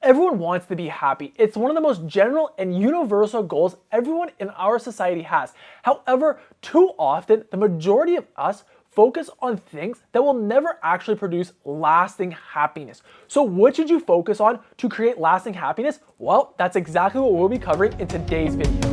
Everyone wants to be happy. It's one of the most general and universal goals everyone in our society has. However, too often, the majority of us focus on things that will never actually produce lasting happiness. So what should you focus on to create lasting happiness? Well, that's exactly what we'll be covering in today's video.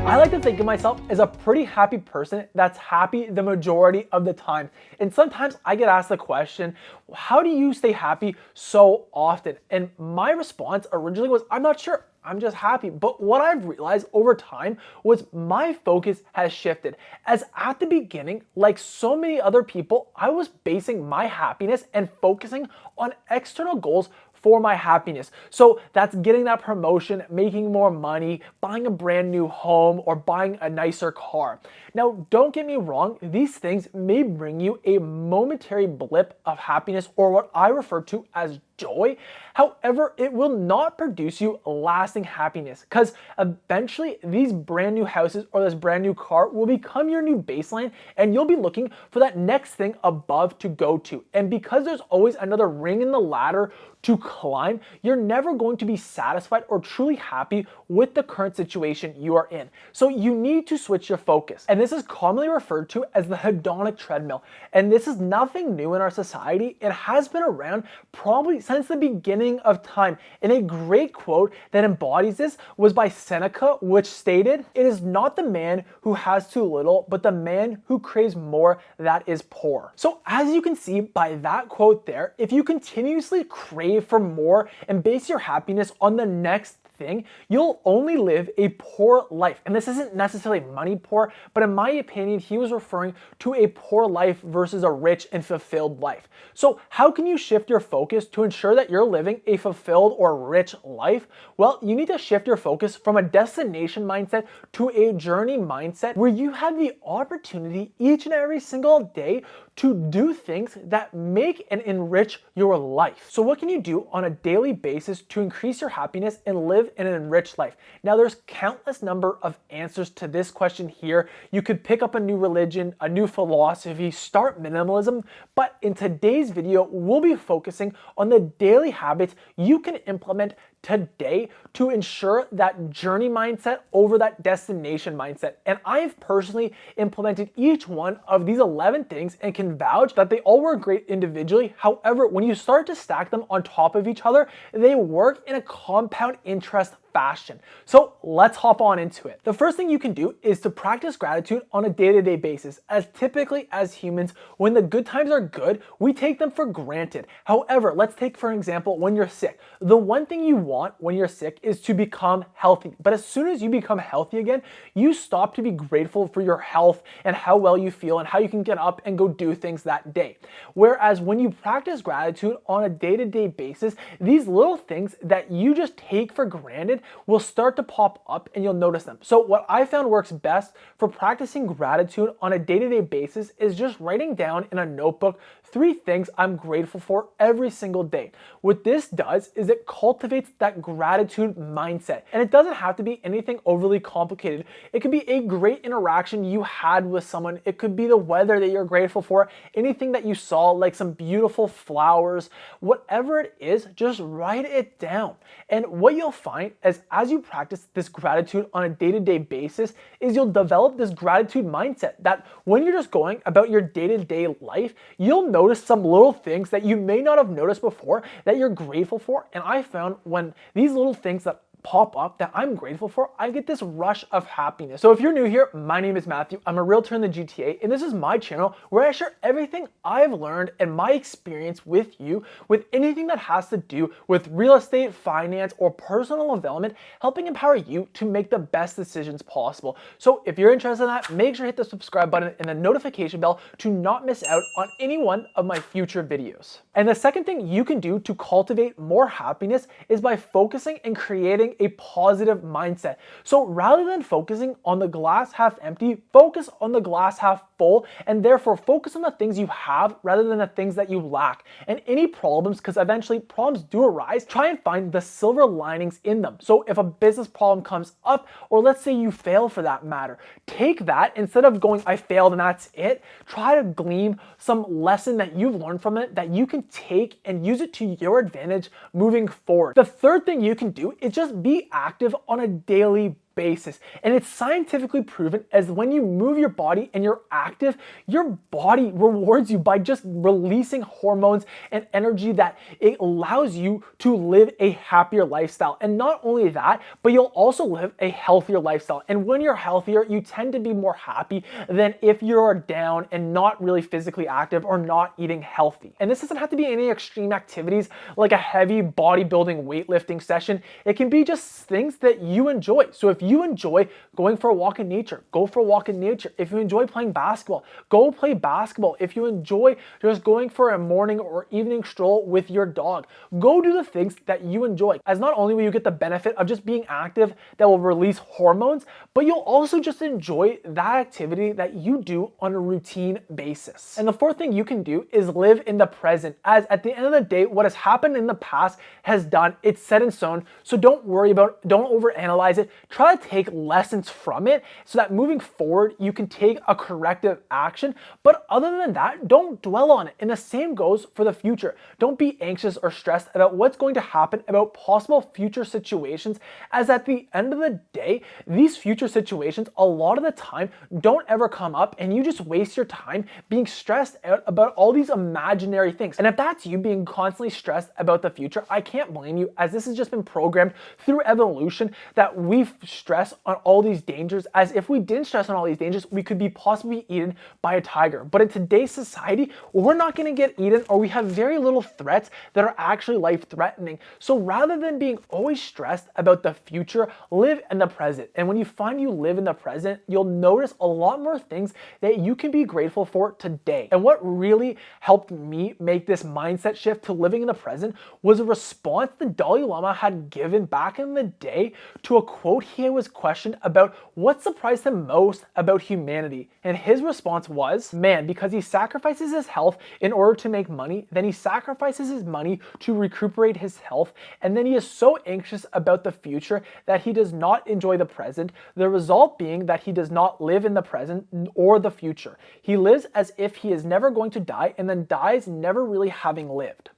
I like to think of myself as a pretty happy person that's happy the majority of the time. And sometimes I get asked the question, how do you stay happy so often? And my response originally was, I'm not sure. I'm just happy. But what I've realized over time was my focus has shifted. As at the beginning, like so many other people, I was basing my happiness and focusing on external goals for my happiness. So that's getting that promotion, making more money, buying a brand new home, or buying a nicer car. Now, don't get me wrong, these things may bring you a momentary blip of happiness, or what I refer to as joy. However, it will not produce you lasting happiness, because eventually these brand new houses or this brand new car will become your new baseline, and you'll be looking for that next thing above to go to. And because there's always another ring in the ladder to climb, you're never going to be satisfied or truly happy with the current situation you are in. So you need to switch your focus. And this is commonly referred to as the hedonic treadmill. And this is nothing new in our society. It has been around probably since the beginning of time. And a great quote that embodies this was by Seneca, which stated, "It is not the man who has too little, but the man who craves more that is poor." So as you can see by that quote there, if you continuously crave for more and base your happiness on the next thing, you'll only live a poor life. And this isn't necessarily money poor, but in my opinion, he was referring to a poor life versus a rich and fulfilled life. So how can you shift your focus to ensure that you're living a fulfilled or rich life? Well, you need to shift your focus from a destination mindset to a journey mindset where you have the opportunity each and every single day to do things that make and enrich your life. So what can you do on a daily basis to increase your happiness and live an enriched life? Now, there's countless number of answers to this question here. You could pick up a new religion, a new philosophy, start minimalism, but in today's video, we'll be focusing on the daily habits you can implement today to ensure that journey mindset over that destination mindset. And I've personally implemented each one of these 11 things and can vouch that they all work great individually. However, when you start to stack them on top of each other, they work in a compound interest fashion. So let's hop on into it. The first thing you can do is to practice gratitude on a day-to-day basis. As typically as humans, when the good times are good, we take them for granted. However, let's take for example, when you're sick. The one thing you want when you're sick is to become healthy. But as soon as you become healthy again, you stop to be grateful for your health and how well you feel and how you can get up and go do things that day. Whereas when you practice gratitude on a day-to-day basis, these little things that you just take for granted will start to pop up and you'll notice them. So what I found works best for practicing gratitude on a day-to-day basis is just writing down in a notebook 3 things I'm grateful for every single day. What this does is it cultivates that gratitude mindset. And it doesn't have to be anything overly complicated. It could be a great interaction you had with someone. It could be the weather that you're grateful for, anything that you saw, like some beautiful flowers, whatever it is, just write it down. And what you'll find is as you practice this gratitude on a day-to-day basis is you'll develop this gratitude mindset that when you're just going about your day-to-day life, you'll notice some little things that you may not have noticed before that you're grateful for. And I found when these little things that pop up that I'm grateful for, I get this rush of happiness. So if you're new here, my name is Matthew. I'm a realtor in the GTA, and this is my channel where I share everything I've learned and my experience with you with anything that has to do with real estate, finance, or personal development, helping empower you to make the best decisions possible. So if you're interested in that, make sure to hit the subscribe button and the notification bell to not miss out on any one of my future videos. And the second thing you can do to cultivate more happiness is by focusing and creating living a positive mindset. So rather than focusing on the glass half empty, focus on the glass half full, and therefore focus on the things you have rather than the things that you lack. And any problems, because eventually problems do arise, try and find the silver linings in them. So if a business problem comes up, or let's say you fail for that matter, take that, instead of going, I failed and that's it, try to glean some lesson that you've learned from it that you can take and use it to your advantage moving forward. The third thing you can do is just be active on a daily basis. And it's scientifically proven as when you move your body and you're active, your body rewards you by just releasing hormones and energy that it allows you to live a happier lifestyle. And not only that, but you'll also live a healthier lifestyle. And when you're healthier, you tend to be more happy than if you're down and not really physically active or not eating healthy. And this doesn't have to be any extreme activities like a heavy bodybuilding weightlifting session. It can be just things that you enjoy. So if you enjoy going for a walk in nature, go for a walk in nature. If you enjoy playing basketball, go play basketball. If you enjoy just going for a morning or evening stroll with your dog, go do the things that you enjoy. As not only will you get the benefit of just being active that will release hormones, but you'll also just enjoy that activity that you do on a routine basis. And the fourth thing you can do is live in the present, as at the end of the day, what has happened in the past has done, it's set in stone. So don't worry about it, don't overanalyze it. Try to take lessons from it so that moving forward, you can take a corrective action. But other than that, don't dwell on it. And the same goes for the future. Don't be anxious or stressed about what's going to happen, about possible future situations, as at the end of the day, these future situations, a lot of the time, don't ever come up, and you just waste your time being stressed out about all these imaginary things. And if that's you being constantly stressed about the future, I can't blame you, as this has just been programmed through evolution that we've stress on all these dangers, as if we didn't stress on all these dangers, we could be possibly eaten by a tiger. But in today's society, we're not going to get eaten, or we have very little threats that are actually life-threatening. So rather than being always stressed about the future, live in the present. And when you find you live in the present, you'll notice a lot more things that you can be grateful for today. And what really helped me make this mindset shift to living in the present was a response the Dalai Lama had given back in the day to a quote he was questioned about what surprised him most about humanity. And his response was, man, because he sacrifices his health in order to make money, then he sacrifices his money to recuperate his health, and then he is so anxious about the future that he does not enjoy the present, the result being that he does not live in the present or the future. He lives as if he is never going to die, and then dies never really having lived.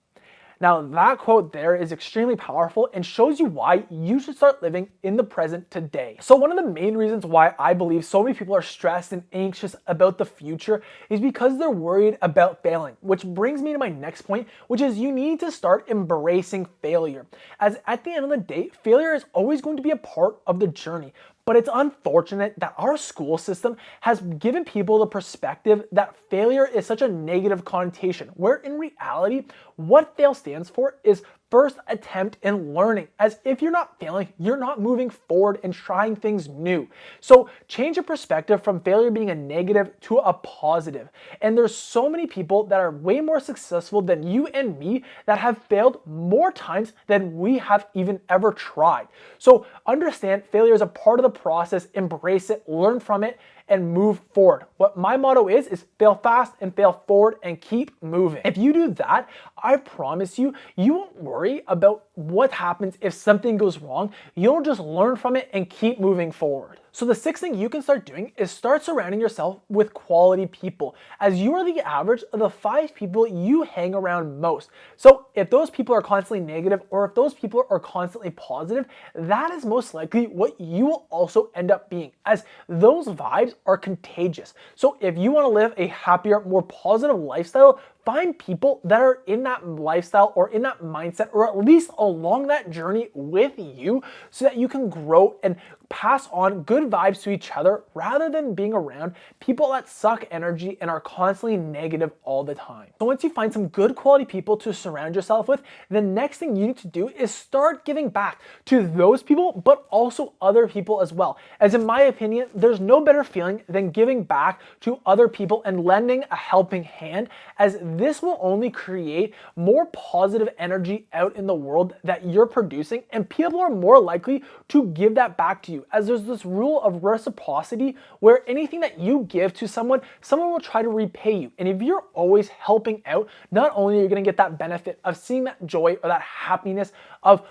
Now that quote there is extremely powerful and shows you why you should start living in the present today. So one of the main reasons why I believe so many people are stressed and anxious about the future is because they're worried about failing, which brings me to my next point, which is you need to start embracing failure. As at the end of the day, failure is always going to be a part of the journey. But it's unfortunate that our school system has given people the perspective that failure is such a negative connotation, where in reality, what fail stands for is first attempt in learning. As if you're not failing, you're not moving forward and trying things new. So change your perspective from failure being a negative to a positive. And there's so many people that are way more successful than you and me that have failed more times than we have even ever tried. So understand failure is a part of the process, embrace it, learn from it, and move forward. What my motto is fail fast and fail forward and keep moving. If you do that, I promise you, you won't worry about what happens if something goes wrong. You'll just learn from it and keep moving forward. So the sixth thing you can start doing is start surrounding yourself with quality people, as you are the average of the 5 people you hang around most. So if those people are constantly negative, or if those people are constantly positive, that is most likely what you will also end up being, as those vibes are contagious. So if you want to live a happier, more positive lifestyle, find people that are in that lifestyle or in that mindset, or at least along that journey with you, so that you can grow and pass on good vibes to each other rather than being around people that suck energy and are constantly negative all the time. So once you find some good quality people to surround yourself with, the next thing you need to do is start giving back to those people, but also other people as well. As in my opinion, there's no better feeling than giving back to other people and lending a helping hand, as this will only create more positive energy out in the world that you're producing, and people are more likely to give that back to you, as there's this rule of reciprocity where anything that you give to someone will try to repay you. And if you're always helping out, not only are you going to get that benefit of seeing that joy or that happiness of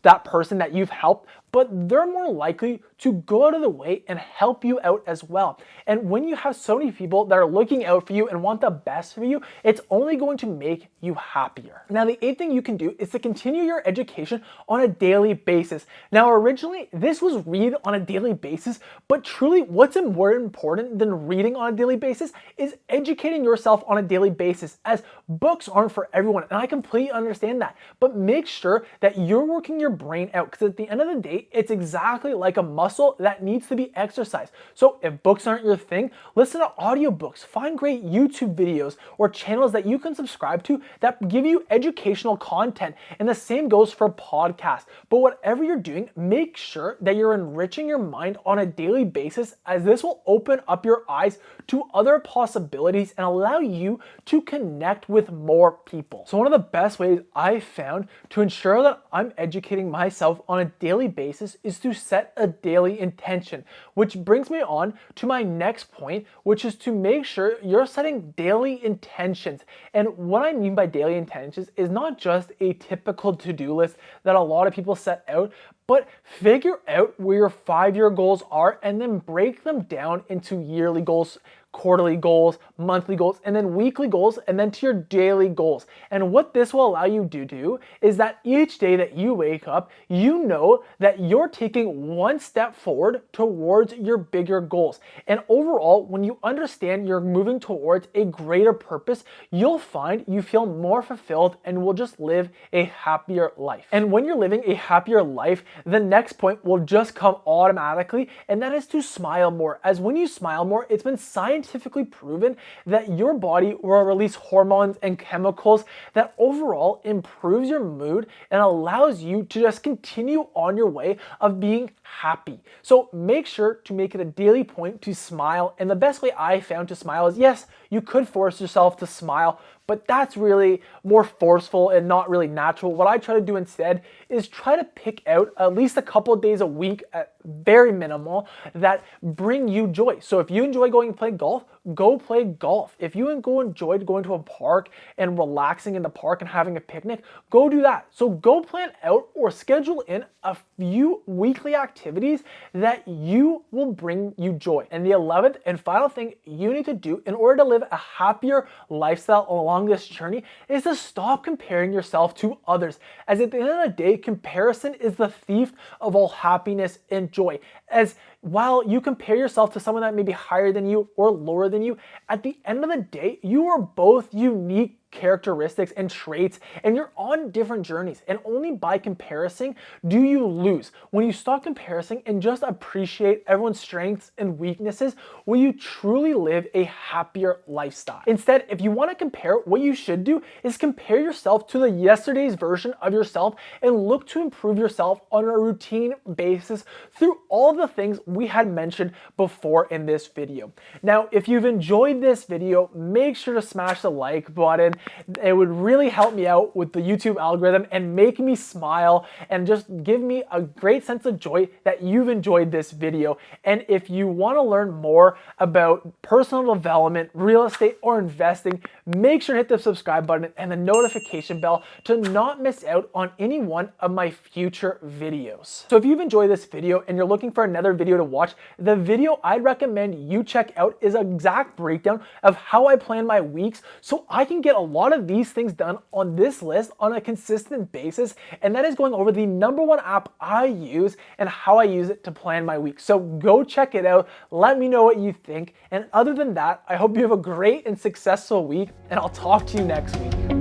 that person that you've helped, but they're more likely to go out of the way and help you out as well. And when you have so many people that are looking out for you and want the best for you, it's only going to make you happier. Now, the 8th thing you can do is to continue your education on a daily basis. Now, originally, this was read on a daily basis, but truly what's more important than reading on a daily basis is educating yourself on a daily basis, as books aren't for everyone, and I completely understand that. But make sure that you're working your brain out, because at the end of the day, it's exactly like a muscle that needs to be exercised. So if books aren't your thing, listen to audiobooks, find great YouTube videos or channels that you can subscribe to that give you educational content. And the same goes for podcasts. But whatever you're doing, make sure that you're enriching your mind on a daily basis, as this will open up your eyes to other possibilities and allow you to connect with more people. So one of the best ways I've found to ensure that I'm educating myself on a daily basis is to set a daily intention, which brings me on to my next point, which is to make sure you're setting daily intentions. And what I mean by daily intentions is not just a typical to-do list that a lot of people set out, but figure out where your 5-year goals are and then break them down into yearly goals, quarterly goals, monthly goals, and then weekly goals, and then to your daily goals. And what this will allow you to do is that each day that you wake up, you know that you're taking one step forward towards your bigger goals. And overall, when you understand you're moving towards a greater purpose, you'll find you feel more fulfilled and will just live a happier life. And when you're living a happier life, the next point will just come automatically, and that is to smile more. As when you smile more, it's been scientifically proven that your body will release hormones and chemicals that overall improves your mood and allows you to just continue on your way of being happy. So make sure to make it a daily point to smile. And the best way I found to smile is, yes, you could force yourself to smile, but that's really more forceful and not really natural. What I try to do instead is try to pick out at least a couple of days a week, at very minimal, that bring you joy. So if you enjoy going to play golf, go play golf. If you enjoy going to a park and relaxing in the park and having a picnic, go do that. So go plan out or schedule in a few weekly activities that you will bring you joy. And the 11th and final thing you need to do in order to live a happier lifestyle along this journey is to stop comparing yourself to others. As at the end of the day, comparison is the thief of all happiness and joy. As while you compare yourself to someone that may be higher than you or lower than you, at the end of the day, you are both unique characteristics and traits, and you're on different journeys, and only by comparison do you lose. When you stop comparing and just appreciate everyone's strengths and weaknesses, will you truly live a happier lifestyle. Instead, if you want to compare, what you should do is compare yourself to the yesterday's version of yourself and look to improve yourself on a routine basis through all the things we had mentioned before in this video. Now, if you've enjoyed this video, make sure to smash the like button. It would really help me out with the YouTube algorithm and make me smile and just give me a great sense of joy that you've enjoyed this video. And if you want to learn more about personal development, real estate, or investing, make sure to hit the subscribe button and the notification bell to not miss out on any one of my future videos. So if you've enjoyed this video and you're looking for another video to watch, the video I'd recommend you check out is an exact breakdown of how I plan my weeks so I can get a lot of these things done on this list on a consistent basis, and that is going over the #1 app I use and how I use it to plan my week. So go check it out, let me know what you think, and other than that, I hope you have a great and successful week, and I'll talk to you next week.